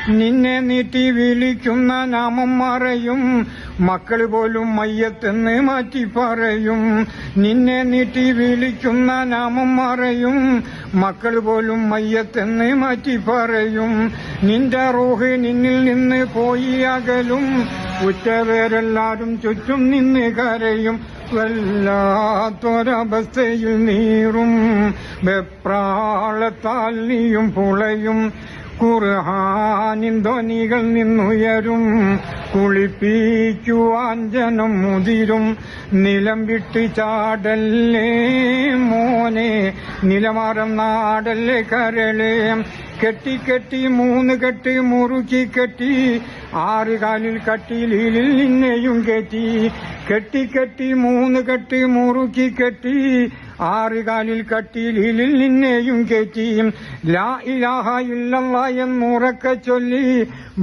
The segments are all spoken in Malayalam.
നിന്നെ നീട്ടി വിളിക്കുന്ന നാമം മറയും, മക്കള് പോലും മയ്യത്തെന്ന് മാറ്റി പറയും. നിന്നെ നീട്ടി വിളിക്കുന്ന നാമം മറയും, മക്കള് പോലും മയ്യത്തെന്ന് മാറ്റി പറയും. നിന്റെ റൂഹ് നിന്നിൽ നിന്ന് പോയി അകലും, ഉറ്റവരെല്ലാരും ചുറ്റും നിന്ന് കരയും. വല്ലാത്തൊരവസ്ഥയിൽ നീറും, വെപ്രാളത്താൽ നീയും പുളയും. ഖുർആനിൻ ധ്വനികൾ നിന്നുയരും, കുളിപ്പിക്കുവാൻ ജനം മുതിരും. നിലം വിട്ട് ചാടല്ലേ മോനെ, നിലമാറം നാടല്ലേ കരളേ. കെട്ടി കെട്ടി 3 കെട്ട് മുറുക്കി കെട്ടി, 6 കാലിൽ കട്ടിലിൽ നിന്നെയും കെട്ടി. കെട്ടി കെട്ടി 3 കെട്ട് മുറുക്കി കെട്ടി, 6 കാലിൽ കട്ടിലിൽ നിന്നെയും കെട്ടി. ലാ ഇലാഹ ഇല്ലല്ലാഹ് എന്നുറക്കെ ചൊല്ലി,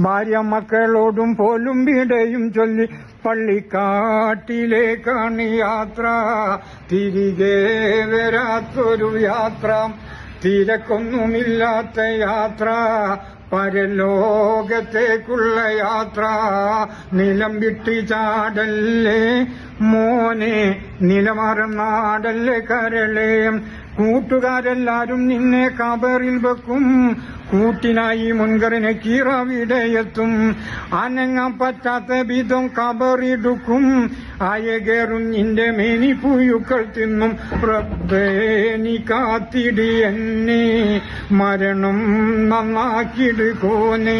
ഭാര്യ മക്കളോടും പോലും വിടയും ചൊല്ലി. പള്ളിക്കാട്ടിലേക്കാണ് യാത്ര, തിരികെ വരാത്തൊരു യാത്ര. തിരക്കൊന്നുമില്ലാത്ത യാത്ര, പരലോകത്തേക്കുള്ള യാത്ര. നിലം വിട്ട് ചാടല്ലേ മോനെ, നിലമാറം നാടല്ലേ കരളേ. കൂട്ടുകാരെല്ലാരും നിന്നെ കബറിൽ വെക്കും, കൂട്ടിനായി മുൻകറിനെ കീറവിടെയെത്തും. അനങ്ങാൻ പറ്റാത്ത വിധം കബറിടുക്കും, അയകേറും നിന്റെ മേനി പുഴുക്കൾ തിന്നും. റബ്ബേ നീ കാത്തിടി എന്നെ, മരണം നന്നാക്കിട് കോനെ.